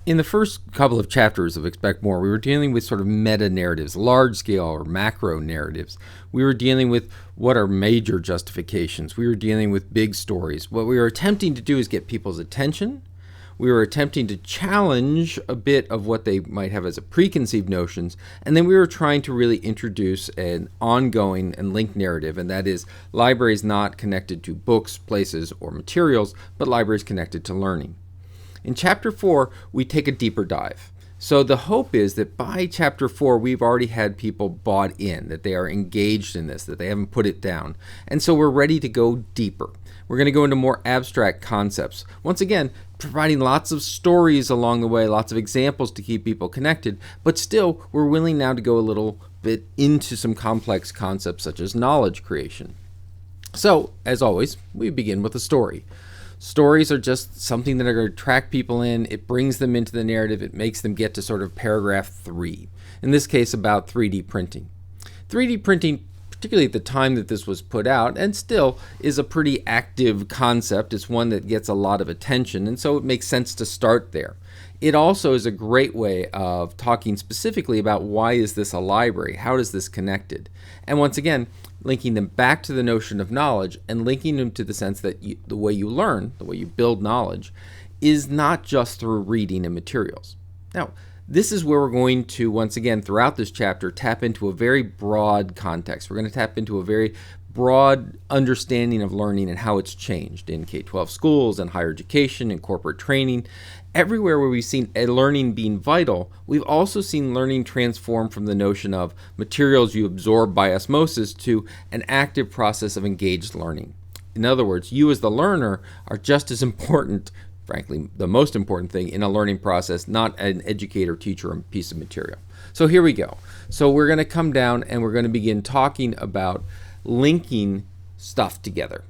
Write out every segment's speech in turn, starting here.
In the first couple of chapters of Expect More, we were dealing with sort of meta-narratives, large-scale or macro narratives. We were dealing with what are major justifications. We were dealing with big stories. What we were attempting to do is get people's attention. We were attempting to challenge a bit of what they might have as a preconceived notions, and then we were trying to really introduce an ongoing and linked narrative, and that is libraries not connected to books, places, or materials, but libraries connected to learning. In Chapter 4, we take a deeper dive. So the hope is that by Chapter 4, we've already had people bought in, that they are engaged in this, that they haven't put it down. And so we're ready to go deeper. We're going to go into more abstract concepts. Once again, providing lots of stories along the way, lots of examples to keep people connected, but still, we're willing now to go a little bit into some complex concepts such as knowledge creation. So, as always, we begin with a story. Stories are just something that are going to attract people in. It brings them into the narrative. It makes them get to sort of paragraph 3. In this case, about 3D printing. 3D printing, particularly at the time that this was put out, and still is a pretty active concept. It's one that gets a lot of attention, and so it makes sense to start there. It also is a great way of talking specifically about why is this a library? How is this connected? And once again, linking them back to the notion of knowledge and linking them to the sense that the way you learn, the way you build knowledge, is not just through reading and materials. Now, this is where we're going to, once again, throughout this chapter, tap into a very broad context. We're going to tap into a very broad understanding of learning and how it's changed in K-12 schools and higher education and corporate training. Everywhere where we've seen learning being vital, we've also seen learning transform from the notion of materials you absorb by osmosis to an active process of engaged learning. In other words, you as the learner are just as important, frankly, the most important thing in a learning process, not an educator, teacher, and piece of material. So here we go. So we're going to come down and we're going to begin talking about linking stuff together.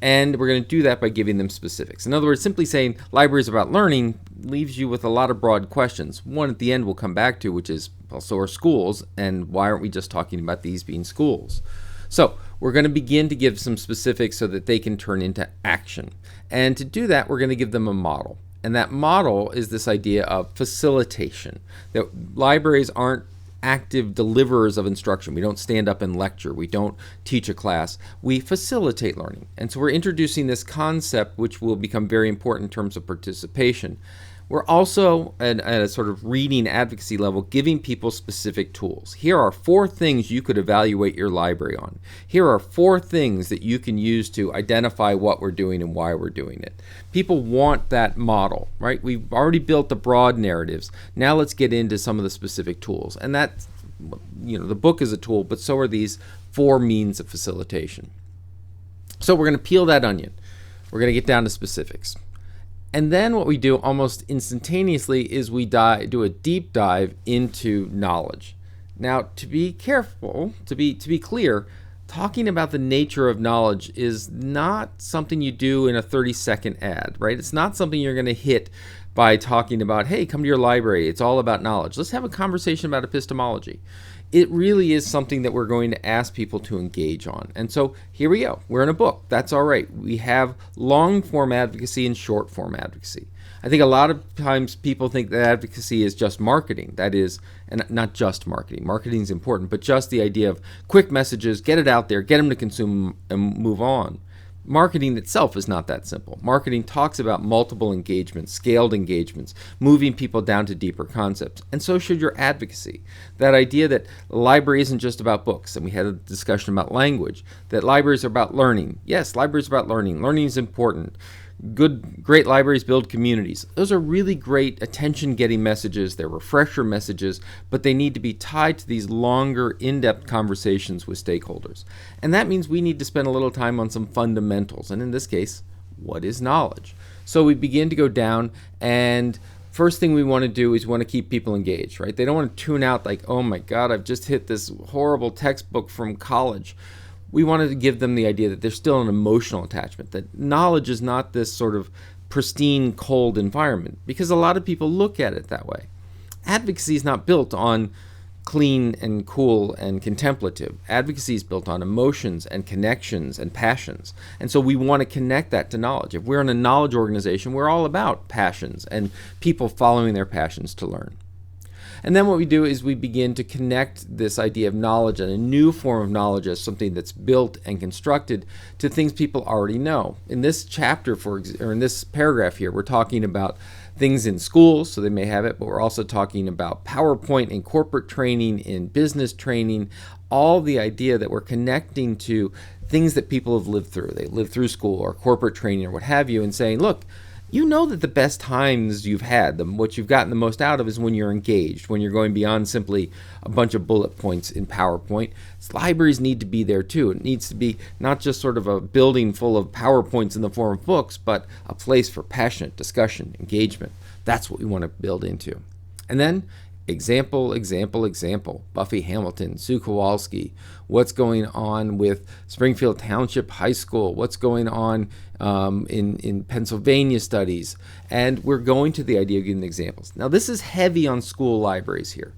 And we're going to do that by giving them specifics. In other words, simply saying libraries about learning leaves you with a lot of broad questions. One at the end we'll come back to, which is, well, so are schools, and why aren't we just talking about these being schools? So we're going to begin to give some specifics so that they can turn into action. And to do that, we're going to give them a model. And that model is this idea of facilitation, that libraries aren't active deliverers of instruction. We don't stand up and lecture. We don't teach a class. We facilitate learning. And so we're introducing this concept, which will become very important in terms of participation. We're also, at a sort of reading advocacy level, giving people specific tools. Here are 4 things you could evaluate your library on. Here are 4 things that you can use to identify what we're doing and why we're doing it. People want that model, right? We've already built the broad narratives. Now let's get into some of the specific tools. And that's, the book is a tool, but so are these 4 means of facilitation. So we're going to peel that onion. We're going to get down to specifics. And then what we do almost instantaneously is we do a deep dive into knowledge. Now, to be careful, to be clear, talking about the nature of knowledge is not something you do in a 30-second ad, right? It's not something you're going to hit by talking about, hey, come to your library. It's all about knowledge. Let's have a conversation about epistemology. It really is something that we're going to ask people to engage on. And so here we go. We're in a book. That's all right. We have long-form advocacy and short-form advocacy. I think a lot of times people think that advocacy is just marketing. That is, and not just marketing. Marketing is important, but just the idea of quick messages, get it out there, get them to consume and move on. Marketing itself is not that simple. Marketing talks about multiple engagements, scaled engagements, moving people down to deeper concepts. And so should your advocacy. That idea that library isn't just about books, and we had a discussion about language, that libraries are about learning. Yes, libraries are about learning. Learning is important. Great libraries build communities. Those are really great attention-getting messages. They're refresher messages, but they need to be tied to these longer, in-depth conversations with stakeholders. And that means we need to spend a little time on some fundamentals. And in this case, what is knowledge? So we begin to go down, and first thing we want to do is we want to keep people engaged, right? They don't want to tune out like, oh my God, I've just hit this horrible textbook from college. We wanted to give them the idea that there's still an emotional attachment, that knowledge is not this sort of pristine, cold environment, because a lot of people look at it that way. Advocacy is not built on clean and cool and contemplative. Advocacy is built on emotions and connections and passions. And so we want to connect that to knowledge. If we're in a knowledge organization, we're all about passions and people following their passions to learn. And then what we do is we begin to connect this idea of knowledge and a new form of knowledge as something that's built and constructed to things people already know. In this chapter, or in this paragraph here, we're talking about things in schools, so they may have it, but we're also talking about PowerPoint in corporate training, in business training, all the idea that we're connecting to things that people have lived through. They lived through school or corporate training or what have you, and saying, look, you know that the best times you've had, what you've gotten the most out of is when you're engaged, when you're going beyond simply a bunch of bullet points in PowerPoint. Libraries need to be there too. It needs to be not just sort of a building full of PowerPoints in the form of books, but a place for passionate discussion, engagement. That's what we want to build into. And then example, example, example. Buffy Hamilton, Sue Kowalski. What's going on with Springfield Township High School? What's going on in Pennsylvania studies? And we're going to the idea of giving examples. Now, this is heavy on school libraries here,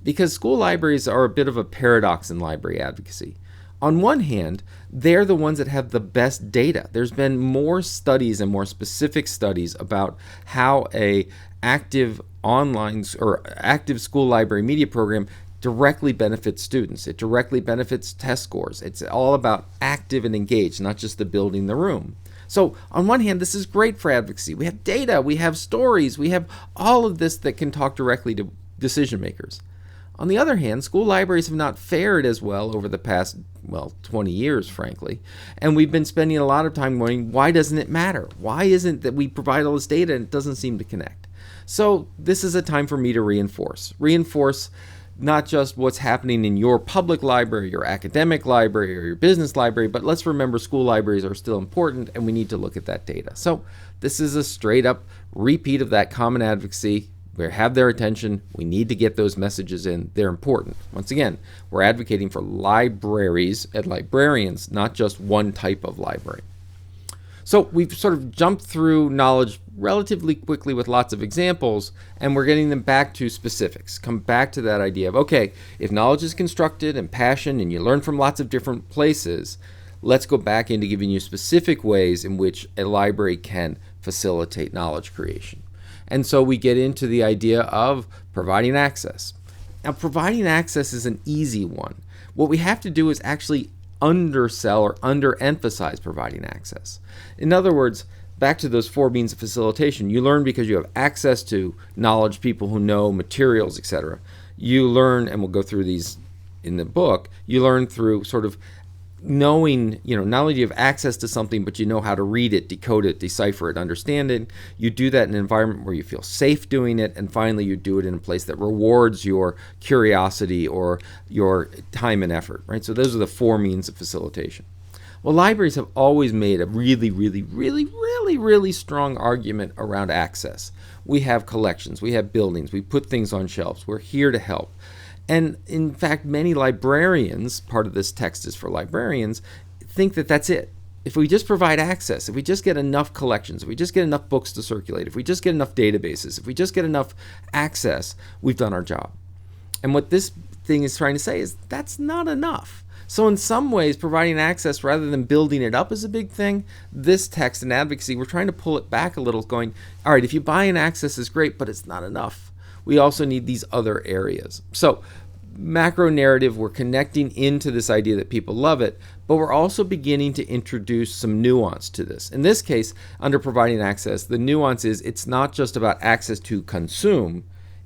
because school libraries are a bit of a paradox in library advocacy. On one hand, they're the ones that have the best data. There's been more studies and more specific studies about how a active online or active school library media program directly benefits students. It directly benefits test scores. It's all about active and engaged, not just the building the room. So on one hand, this is great for advocacy. We have data, we have stories, we have all of this that can talk directly to decision makers. On the other hand, school libraries have not fared as well over the past, 20 years, frankly. And we've been spending a lot of time wondering, why doesn't it matter? Why isn't that we provide all this data and it doesn't seem to connect? So this is a time for me to reinforce not just what's happening in your public library, your academic library, or your business library, but let's remember school libraries are still important and we need to look at that data. So this is a straight up repeat of that common advocacy. We have their attention. We need to get those messages in. They're important. Once again, we're advocating for libraries and librarians, not just one type of library. So we've sort of jumped through knowledge relatively quickly with lots of examples, and we're getting them back to specifics. Come back to that idea of, okay, if knowledge is constructed and passion and you learn from lots of different places, let's go back into giving you specific ways in which a library can facilitate knowledge creation. And so we get into the idea of providing access. Now, providing access is an easy one. What we have to do is actually undersell or underemphasize providing access. In other words, back to those four means of facilitation. You learn because you have access to knowledge, people who know, materials, etc. You learn, and we'll go through these in the book, you learn through sort of knowing, not only do you have access to something, but you know how to read it, decode it, decipher it, understand it. You do that in an environment where you feel safe doing it, and finally you do it in a place that rewards your curiosity or your time and effort, right? So those are the four means of facilitation. Well, libraries have always made a really, really, really, really, really strong argument around access. We have collections, we have buildings, we put things on shelves, we're here to help. And in fact, many librarians, part of this text is for librarians, think that that's it. If we just provide access, if we just get enough collections, if we just get enough books to circulate, if we just get enough databases, if we just get enough access, we've done our job. And what this thing is trying to say is that's not enough. So in some ways, providing access rather than building it up is a big thing. This text and advocacy, we're trying to pull it back a little, going, all right, if you buy an access is great, but it's not enough. We also need these other areas. So macro narrative, we're connecting into this idea that people love it, but we're also beginning to introduce some nuance to this. In this case, under providing access, the nuance is it's not just about access to consume,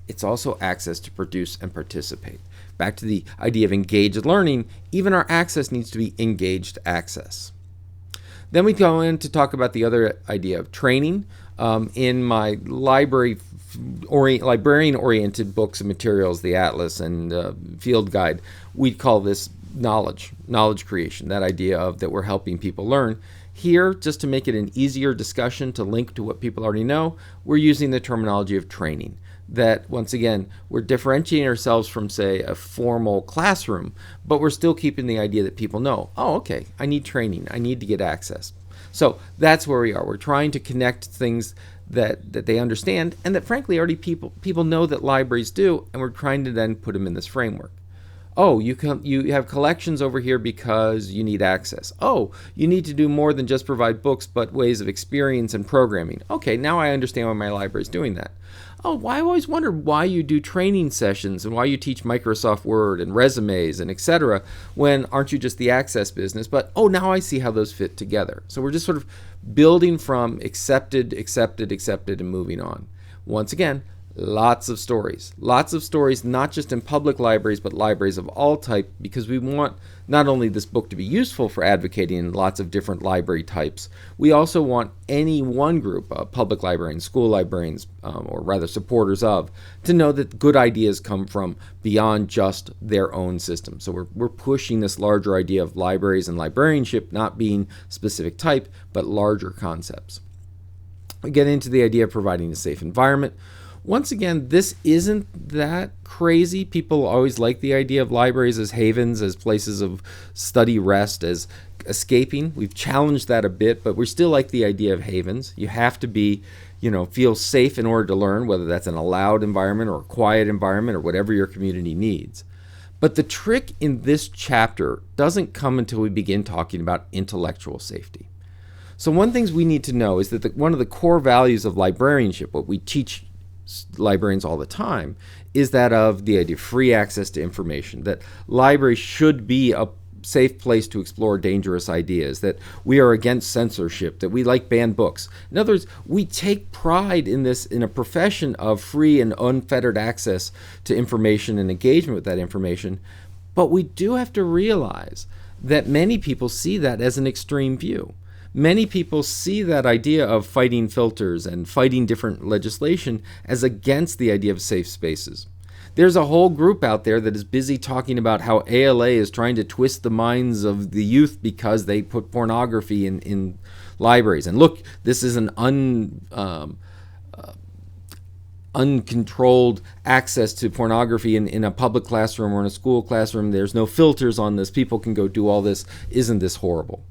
it's also access to produce and participate. Back to the idea of engaged learning, even our access needs to be engaged access. Then we go in to talk about the other idea of training. In my librarian-oriented books and materials, the Atlas and Field Guide, we call this knowledge creation, that idea of that we're helping people learn. Here, just to make it an easier discussion to link to what people already know, we're using the terminology of training. That, once again, we're differentiating ourselves from, say, a formal classroom, but we're still keeping the idea that people know, oh, okay, I need training, I need to get access. So that's where we are. We're trying to connect things that they understand, and that frankly already people know that libraries do, and we're trying to then put them in this framework. Oh, you have collections over here because you need access. Oh, you need to do more than just provide books, but ways of experience and programming. Okay, now I understand why my library is doing that. Oh, I always wondered why you do training sessions and why you teach Microsoft Word and resumes and etc. when aren't you just the access business? But oh, now I see how those fit together. So we're just sort of building from accepted, and moving on. Once again, lots of stories, not just in public libraries, but libraries of all type, because we want not only this book to be useful for advocating in lots of different library types, we also want any one group, public librarians, school librarians, or rather supporters of, to know that good ideas come from beyond just their own system. So we're pushing this larger idea of libraries and librarianship not being specific type, but larger concepts. We get into the idea of providing a safe environment. Once again, this isn't that crazy. People always like the idea of libraries as havens, as places of study, rest, as escaping. We've challenged that a bit, but we still like the idea of havens. You have to be, feel safe in order to learn, whether that's in a loud environment or a quiet environment or whatever your community needs. But the trick in this chapter doesn't come until we begin talking about intellectual safety. So one thing we need to know is that one of the core values of librarianship, what we teach librarians all the time, is that of the idea of free access to information, that libraries should be a safe place to explore dangerous ideas, that we are against censorship, that we like banned books. In other words, we take pride in this, in a profession of free and unfettered access to information and engagement with that information, but we do have to realize that many people see that as an extreme view. Many people see that idea of fighting filters and fighting different legislation as against the idea of safe spaces. There's a whole group out there that is busy talking about how ALA is trying to twist the minds of the youth because they put pornography in libraries. And look, this is an uncontrolled access to pornography in a public classroom or in a school classroom. There's no filters on this. People can go do all this. Isn't this horrible?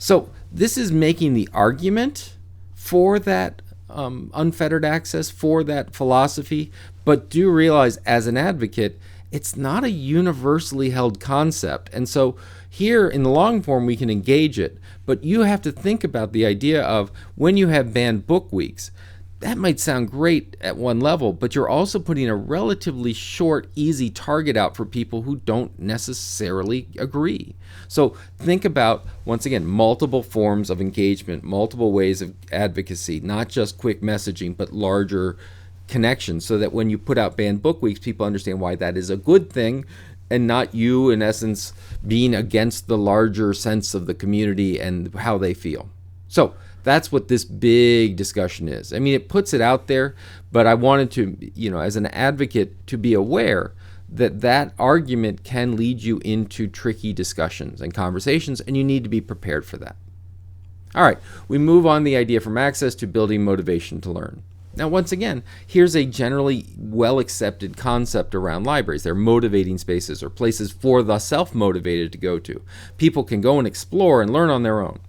So this is making the argument for that unfettered access, for that philosophy, but do realize as an advocate, it's not a universally held concept. And so here in the long form, we can engage it, but you have to think about the idea of when you have banned book weeks, that might sound great at one level, but you're also putting a relatively short, easy target out for people who don't necessarily agree. So think about, once again, multiple forms of engagement, multiple ways of advocacy, not just quick messaging, but larger connections, so that when you put out banned book weeks, people understand why that is a good thing and not you, in essence, being against the larger sense of the community and how they feel. So that's what this big discussion is. I mean, it puts it out there, but I wanted to, as an advocate, to be aware that that argument can lead you into tricky discussions and conversations, and you need to be prepared for that. All right, we move on the idea from access to building motivation to learn. Now, once again, here's a generally well-accepted concept around libraries. They're motivating spaces or places for the self-motivated to go to. People can go and explore and learn on their own.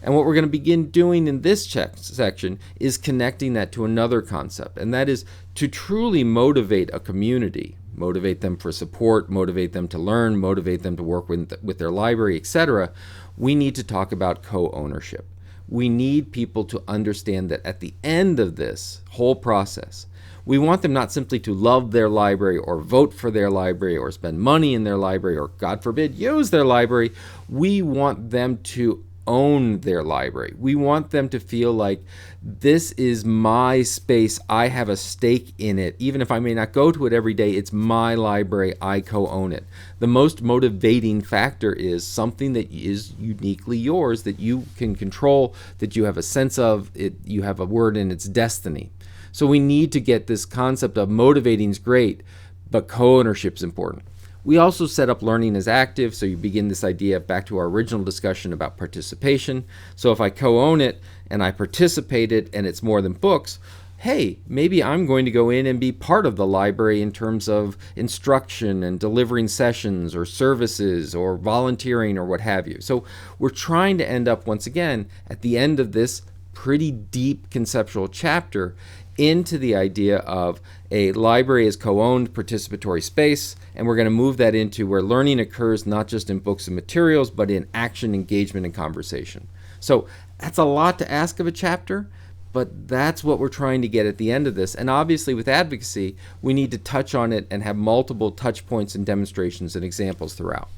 And what we're going to begin doing in this section is connecting that to another concept, and that is to truly motivate a community, motivate them for support, motivate them to learn, motivate them to work with their library, etc. We need to talk about co-ownership. We need people to understand that at the end of this whole process, we want them not simply to love their library or vote for their library or spend money in their library or, God forbid, use their library. We want them to own their library. We want them to feel like this is my space. I have a stake in it. Even if I may not go to it every day, it's my library. I co-own it. The most motivating factor is something that is uniquely yours, that you can control, that you have a sense of it, you have a word in its destiny. So we need to get this concept of motivating is great, but co-ownership is important. We also set up learning as active, so you begin this idea back to our original discussion about participation. So if I co-own it and I participate it and it's more than books, hey, maybe I'm going to go in and be part of the library in terms of instruction and delivering sessions or services or volunteering or what have you. So we're trying to end up, once again, at the end of this pretty deep conceptual chapter into the idea of a library as co-owned participatory space, and we're going to move that into where learning occurs not just in books and materials, but in action, engagement, and conversation. So that's a lot to ask of a chapter, but that's what we're trying to get at the end of this. And obviously with advocacy, we need to touch on it and have multiple touch points and demonstrations and examples throughout.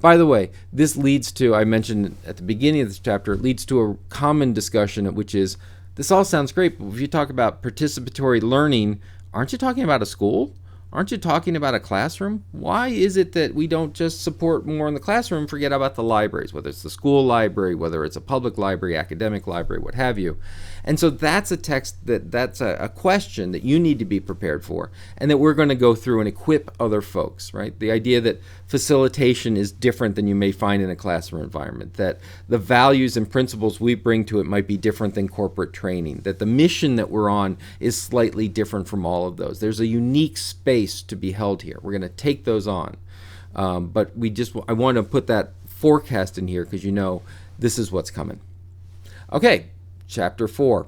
By the way, this leads to, I mentioned at the beginning of this chapter, it leads to a common discussion, which is, this all sounds great, but if you talk about participatory learning, aren't you talking about a school? Aren't you talking about a classroom? Why is it that we don't just support more in the classroom, forget about the libraries, whether it's the school library, whether it's a public library, academic library, what have you? And so that's a text that's a question that you need to be prepared for, and that we're going to go through and equip other folks, right? The idea that facilitation is different than you may find in a classroom environment, that the values and principles we bring to it might be different than corporate training, that the mission that we're on is slightly different from all of those. There's a unique space to be held here. We're going to take those on. But I want to put that forecast in here because you know this is what's coming. Okay, chapter 4.